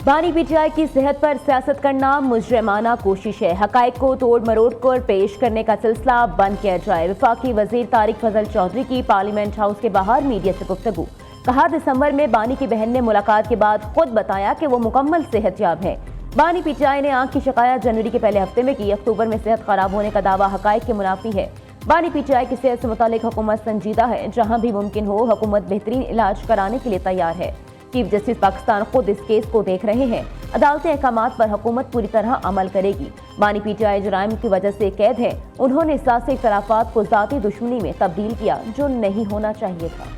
बानी पीटीआई की सेहत पर सियासत करना मुजरिमाना कोशिश है। हकायक को तोड़ मरोड़ कर पेश करने का सिलसिला बंद किया जाए। वफाकी वजीर तारिक फजल चौधरी की पार्लियामेंट हाउस के बाहर मीडिया से गुफ्तगू। कहा, दिसंबर में बानी की बहन ने मुलाकात के बाद खुद बताया कि वो मुकम्मल सेहतयाब है। बानी पीटीआई ने आंख की शिकायत जनवरी के पहले हफ्ते में की। अक्टूबर में सेहत खराब होने का दावा हकायक के मुनाफी है। बानी पीटीआई की सेहत से मुतालिक हुकूमत संजीदा है। जहां भी मुमकिन हो हुकूमत बेहतरीन इलाज कराने के लिए तैयार है। चीफ जस्टिस पाकिस्तान खुद इस केस को देख रहे हैं। अदालती अहकामात पर हुकूमत पूरी तरह अमल करेगी। बानी पीटीआई जुराइम की वजह से कैद है। उन्होंने सियासी इख्तलाफात को जाती दुश्मनी में तब्दील किया, जो नहीं होना चाहिए था।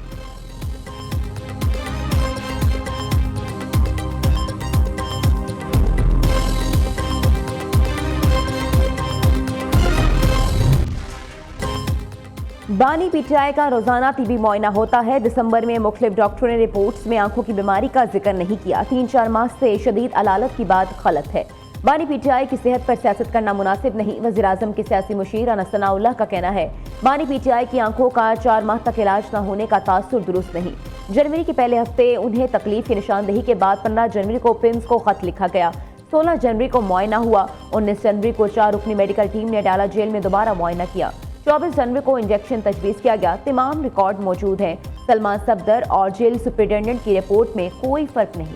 बानी पीटीआई का रोजाना टीबी मुआयना होता है। दिसंबर में मुख्तलिफ डॉक्टरों ने रिपोर्ट्स में आंखों की बीमारी का जिक्र नहीं किया। 3-4 माह से शदीद अलालत की बात गलत है। बानी पीटीआई की सेहत पर सियासत करना मुनासिब नहीं। वज़ीर आज़म के सियासी मुशीर अनस सनाउल्लाह का कहना है, बानी पीटीआई की आंखों का 4 माह तक इलाज न होने का तासुर दुरुस्त नहीं। जनवरी के पहले हफ्ते उन्हें तकलीफ की निशानदेही के बाद 15 जनवरी को पिम्स को खत लिखा गया। 16 जनवरी को मुआयना हुआ। 19 जनवरी को 4 रुकनी मेडिकल टीम ने डाला जेल में दोबारा मुआयना किया। 24 जनवरी को इंजेक्शन तजवीज़ किया गया। तमाम रिकॉर्ड मौजूद हैं। सलमान सफदर और जेल सुपरिटेंडेंट की रिपोर्ट में कोई फर्क नहीं।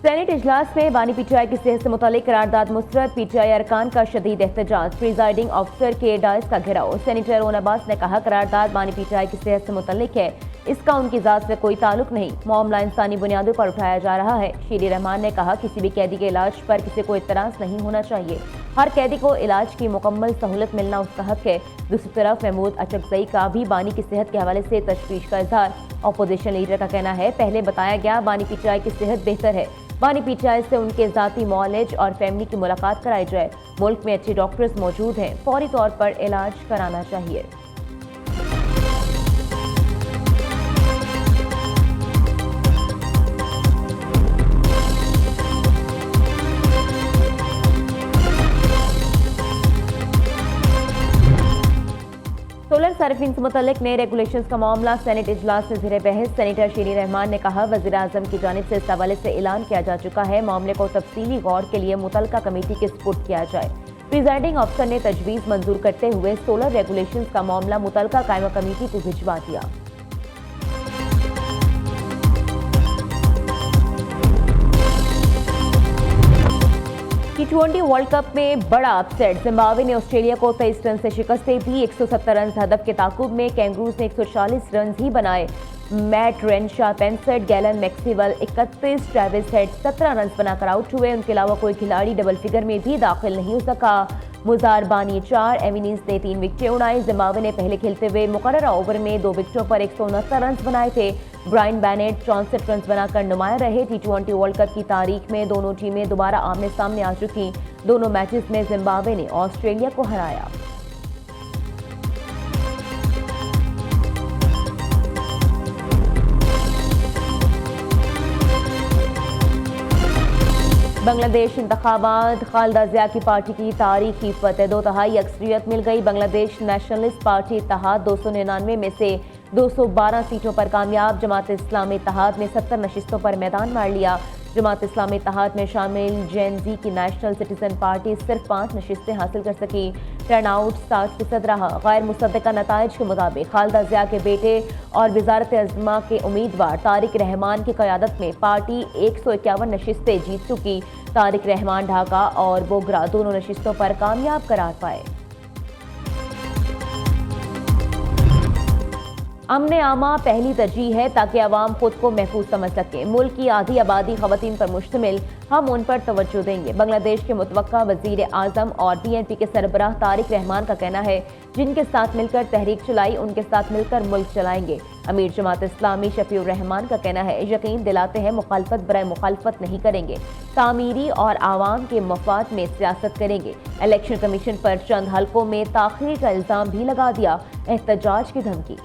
सेनेट इजलास में बानी पीटीआई की सेहत से मुतालिक करारदाद मुस्तरद। पीटीआई अरकान का शदीद एहतजाज। प्रिजाइडिंग ऑफिसर के डायस का घेराव। सेनेटर ओन अब्बास ने कहा, करारदाद बानी पीटीआई की सेहत से मुतालिक है, इसका उनकी जात से कोई ताल्लुक नहीं। मामला इंसानी बुनियादों पर उठाया जा रहा है। शीरी रहमान ने कहा, किसी भी कैदी के इलाज पर किसी को इतराज नहीं होना चाहिए। हर कैदी को इलाज की मुकम्मल सहूलत मिलना उसका हक है। दूसरी तरफ महमूद अचकजई का भी बानी की सेहत के हवाले से तशवीश का इजहार। अपोजिशन लीडर का कहना है, पहले बताया गया बानी पीटीआई की सेहत बेहतर है। बानी पीटीआई से उनके जाती मौलेज और फैमिली की मुलाकात कराई जाए। मुल्क में अच्छे डॉक्टर्स मौजूद हैं, फौरी तौर पर इलाज कराना चाहिए। सोलर सार्फिन से मुतल्लिक नए रेगुलेशंस का मामला सेनेट इजलास से ज़ेरे बहस। सेनेटर शीरी रहमान ने कहा, वज़ीर आज़म की जानिब से इस हवाले से ऐलान किया जा चुका है, मामले को तफसीली गौर के लिए मुतल्लिका कमेटी के सुपुर्द किया जाए। प्रिजाइडिंग अफसर ने तजवीज़ मंजूर करते हुए सोलर रेगुलेशंस का मामला मुतल्लिका कायमा कमेटी को भिजवा दिया। T20 वर्ल्ड कप में बड़ा अपसेट। जिम्बाब्वे ने ऑस्ट्रेलिया को 23 रन से शिकस्त दी। 170 रन हदफ के ताकुब में कैंगरूज ने 140 रन ही बनाए। Matt Renshaw 65, Glenn Maxwell 31, Travis Head 17 run बनाकर आउट हुए। उनके अलावा कोई खिलाड़ी डबल फिगर में भी दाखिल नहीं हो सका। मुजार बानी 4, एविनीज ने 3 विकेटें उड़ाई। जिम्बाब्वे ने पहले खेलते हुए मुकर्ररा ओवर में 2 विकेटों पर 169 रन बनाए थे। ब्रायन बैनेट 64 रन बनाकर नुमाया रहे। T20 वर्ल्ड कप की तारीख में दोनों टीमें दोबारा आमने सामने आ चुकी। दोनों मैचेस में जिम्बाब्वे ने ऑस्ट्रेलिया को हराया। बांग्लादेश इंतखाबात। खालिदा जिया की पार्टी की तारीखी फतह। 2/3 अक्सरियत मिल गई। बांग्लादेश नेशनलिस्ट पार्टी इत्तेहाद 299 में से 212 सीटों पर कामयाब। जमात इस्लामी इत्तेहाद ने 70 नशिस्तों पर मैदान मार लिया। जमात इस्लामी इत्तेहाद में शामिल जेन-जी की नेशनल सिटीजन पार्टी सिर्फ 5 नशिस्तें हासिल कर सकी। टर्नआउट 60% रहा। गैर मुसद्दका नताइज के मुताबिक खालिदा जिया के बेटे और वजारत अज़्मा के उम्मीदवार तारिक रहमान की क़यादत में पार्टी 151 नशिस्तें जीत चुकी। तारिक रहमान ढाका और बोगरा दोनों नशिस्तों पर कामयाब करार पाए। अमन आमा पहली तरजीह है ताकि अवाम खुद को महफूज समझ सके। मुल्क की आधी आबादी खवातीन पर मुश्तमिल, हम उन पर तवज्जो देंगे। बांग्लादेश के मुतवक्का वजीर आज़म और PNP के सरबराह तारिक रहमान का कहना है, जिनके साथ मिलकर तहरीक चलाई उनके साथ मिलकर मुल्क चलाएंगे। अमीर जमात इस्लामी शफीउर रहमान का कहना है, यकीन दिलाते हैं मुखालफत बराए मुखालफत नहीं करेंगे, तामीरी और आवाम के मफाद में सियासत करेंगे। इलेक्शन कमीशन पर चंद हल्कों में ताख़ीर का इल्ज़ाम भी लगा दिया। एहतजाज की धमकी।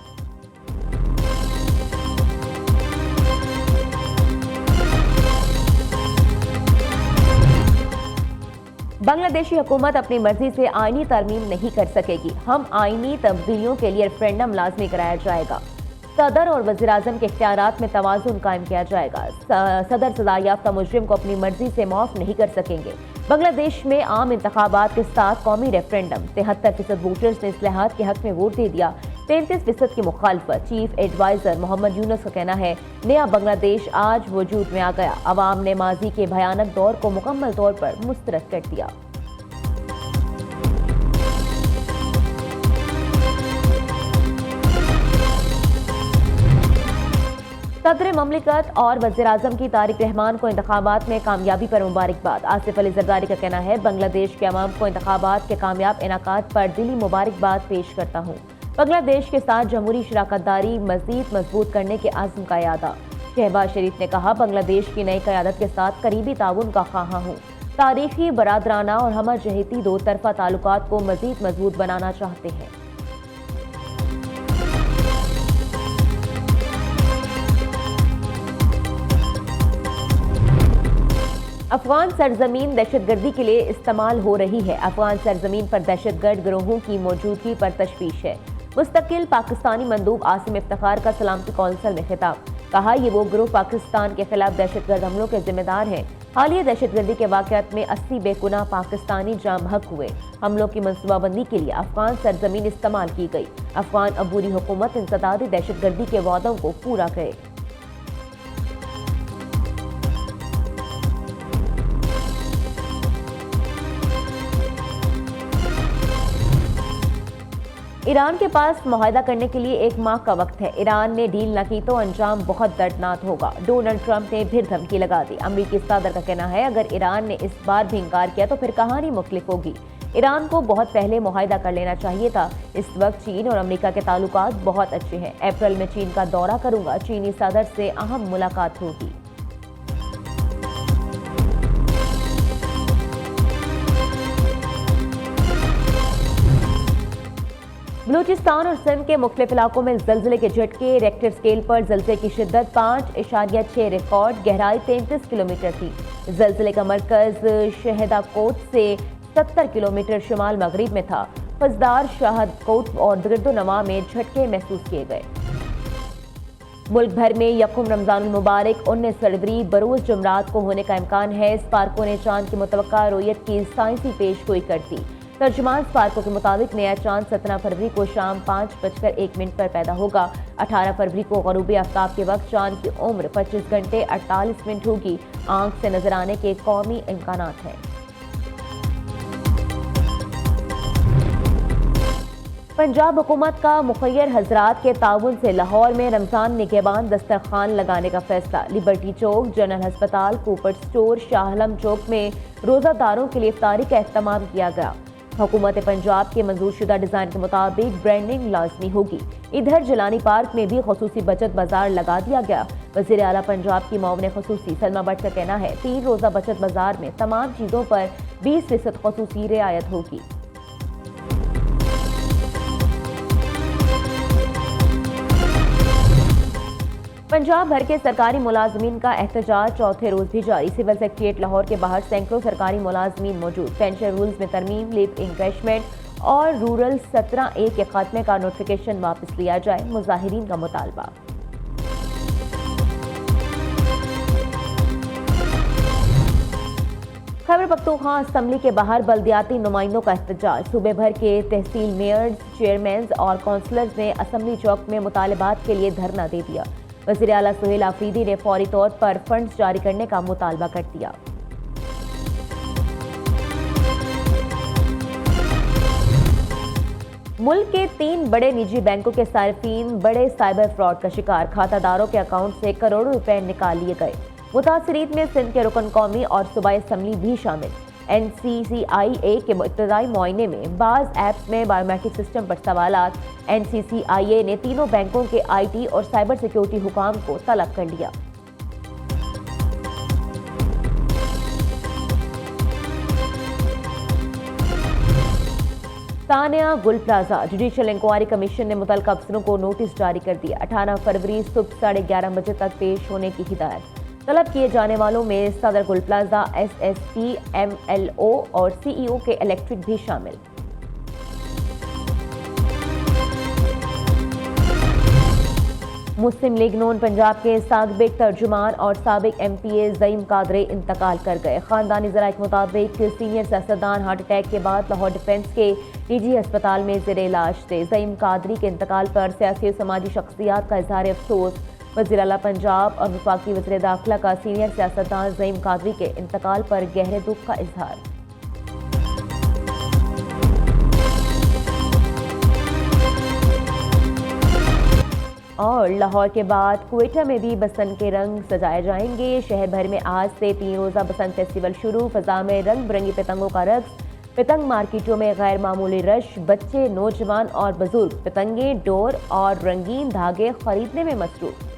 बांग्लादेशी हुकूमत अपनी मर्जी से आईनी तरमीम नहीं कर सकेगी। हम आईनी तब्दीलियों के लिए रेफरेंडम लाजमी कराया जाएगा। सदर और वज़ीर आज़म के इख्तियारात में तवाज़ुन कायम किया जाएगा। सदर सजा याफ्ता मुजरिम को अपनी मर्जी से माफ नहीं कर सकेंगे। बांग्लादेश में आम इंतखाबात के साथ कौमी रेफरेंडम। 73% वोटर्स ने इस्लाहात के हक में वोट दे दिया। 33% की मुखालफत। चीफ एडवाइजर मोहम्मद यूनुस का कहना है, नया बांग्लादेश आज वजूद में आ गया। अवाम ने माजी के भयानक दौर को मुकम्मल तौर पर मुस्तरद कर दिया। सदर ममलिकत और वज़ीर आज़म की तारिक रहमान को इंतखाबात में कामयाबी पर मुबारकबाद। आसिफ अली जरदारी का कहना है, बांग्लादेश के अवाम को इंतखाबात के कामयाब इनाकात पर दिली मुबारकबाद पेश करता हूँ। बांग्लादेश के साथ जमहूरी शराकतदारी मज़ीद मजबूत करने के आज़म का यादा। शहबाज शरीफ ने कहा, बांग्लादेश की नई क़यादत के साथ करीबी ताउन का ख्वाह हूँ। तारीखी, बरादराना और हम जहती दो तरफ़ा ताल्लुकात को मज़ीद मजबूत बनाना चाहते हैं। अफगान सरजमीन दहशतगर्दी के लिए इस्तेमाल हो रही है। अफगान सरजमीन पर दहशतगर्द गिरोहों की मौजूदगी पर तशवीश है। मुस्तकिल पाकिस्तानी मंदूब आसिम इफ्तिखार का सलामती कौंसिल में खिताब। कहा, ये वो गिरोह पाकिस्तान के खिलाफ दहशतगर्द हमलों के जिम्मेदार हैं। हालिया दहशतगर्दी के वाक़यात में 80 बेगुनाह पाकिस्तानी जाम हक हुए। हमलों की मनसूबाबंदी के लिए अफगान सरजमीन इस्तेमाल की गई। अफगान अबूरी हुकूमत इंसदादी दहशतगर्दी के वादों को पूरा करे। ईरान के पास मुआहदा करने के लिए 1 माह का वक्त है। ईरान ने डील न की तो अंजाम बहुत दर्दनाक होगा। डोनाल्ड ट्रंप ने फिर धमकी लगा दी। अमरीकी सदर का कहना है, अगर ईरान ने इस बार भी इंकार किया तो फिर कहानी मुख्तलिफ होगी। ईरान को बहुत पहले मुआहदा कर लेना चाहिए था। इस वक्त चीन और अमेरिका के ताल्लुकात बहुत अच्छे हैं। अप्रैल में चीन का दौरा करूंगा। चीनी सदर से अहम मुलाकात होगी। बलूचिस्तान और सिंध के मुख्तलिफ इलाकों में जल्जले के झटके। रेक्टर स्केल पर जल्जले की शिद्दत 5.6 रिकॉर्ड। गहराई 33 किलोमीटर थी। जल्जले का मरकज शहदाकोट से 70 किलोमीटर शुमाल मगरिब में था। फजदार, शाहदकोट और गिरदोनवा में झटके महसूस किए गए। मुल्क भर में यकुम रमजान मुबारक 19 फरवरी बरोज जुमरात को होने का इम्कान है। स्पार्को ने चांद की मुतवक्का रोयत की साइंसी पेशगोई कर दी। तर्जुमान स्पार्को के मुताबिक नया चांद 17 फरवरी को शाम 5:01 पर पैदा होगा। 18 फरवरी को गरूब आफ्ताब के वक्त चांद की उम्र 25 घंटे 48 मिनट होगी। आंख से नजर आने के कौमी इम्कानात हैं। पंजाब हुकूमत का मुखय्यर हजरात के ताउन से लाहौर में रमजान निगहबान दस्तरखान लगाने का फैसला। लिबर्टी चौक, जनरल अस्पताल, कूपर स्टोर, शाहलम चौक में रोजादारों के लिए इफ्तारी का एहतमाम किया गया। हुकूमत पंजाब के मंजूर शुदा डिजाइन के मुताबिक ब्रांडिंग लाजमी होगी। इधर जिलानी पार्क में भी खसूसी बचत बाजार लगा दिया गया। वज़ीर आला पंजाब की मामले खसूसी सलमा भट्ट का कहना है, 3 रोजा बचत बाजार में तमाम चीजों पर 20% खसूसी रियायत होगी। पंजाब भर के सरकारी मुलाजमीन का एहतजाज चौथे रोज भी जारी। सिविल सेक्रेटेरिएट लाहौर के बाहर सैकड़ों सरकारी मुलाजमीन मौजूद। पेंशन रूल्स में तरमीम, लिव इंक्रेशमेंट और रूरल 17A के खात्मे का नोटिफिकेशन वापस लिया जाए, मुजाहिरीन का मुतालबा। खैबर पख्तूनख्वा असेंबली के बाहर बल्दियाती नुमाइंदों का एहतजाज। सूबे भर के तहसील मेयर्स, चेयरमैन और काउंसलर्स ने असेंबली चौक में मुतालबात के लिए धरना दे दिया। वज़ीर आला सुहेल आफरीदी ने फौरी तौर पर फंड्स जारी करने का मुतालबा कर दिया। मुल्क के 3 बड़े निजी बैंकों के सार्फिन बड़े साइबर फ्रॉड का शिकार। खातादारों के अकाउंट से करोड़ों रुपए निकाल लिए गए। मुतासरीन में सिंध के रुकन कौमी और सूबाई असम्बली भी शामिल। NCCIA के इब्तदाई मुआयने में बाज़ ऐप्स में बायोमेट्रिक सिस्टम पर सवालात। NCCIA ने तीनों बैंकों के IT और साइबर सिक्योरिटी हुकाम को तलब कर लिया। तानिया गुल प्लाजा जुडिशल इंक्वायरी कमीशन ने मुतल्लिका अफसरों को नोटिस जारी कर दिया। 18 फरवरी सुबह 11:30 बजे तक पेश होने की हिदायत। तलब किए जाने वालों में सदर गुल प्लाजा, एसएसपी, एमएलओ और सीईओ के इलेक्ट्रिक भी शामिल। मुस्लिम लीग नून पंजाब के साबिक तर्जुमान और साबिक एमपीए ज़ईम कादरी इंतकाल कर गए। खानदानी ज़राए के मुताबिक सीनियर सियासतदान हार्ट अटैक के बाद लाहौर डिफेंस के निजी अस्पताल में ज़ेरे इलाज थे। ज़ईम कादरी के इंतकाल पर सियासी और समाजी शख्सियात का इजहार अफसोस। वज़ीर आला पंजाब और वफाकी वज़ीर दाखिला का सीनियर सियासतदान ज़ईम कादरी के इंतकाल पर गहरे दुख का इजहार। और लाहौर के बाद क्वेटा में भी बसंत के रंग सजाए जाएंगे। शहर भर में आज से 3 रोज़ा बसंत फेस्टिवल शुरू। फजा में रंग बिरंगी पतंगों का रक्स। पतंग मार्केटों में गैर मामूली रश। बच्चे, नौजवान और बुजुर्ग पतंगे, डोर और रंगीन धागे खरीदने में मसरूफ।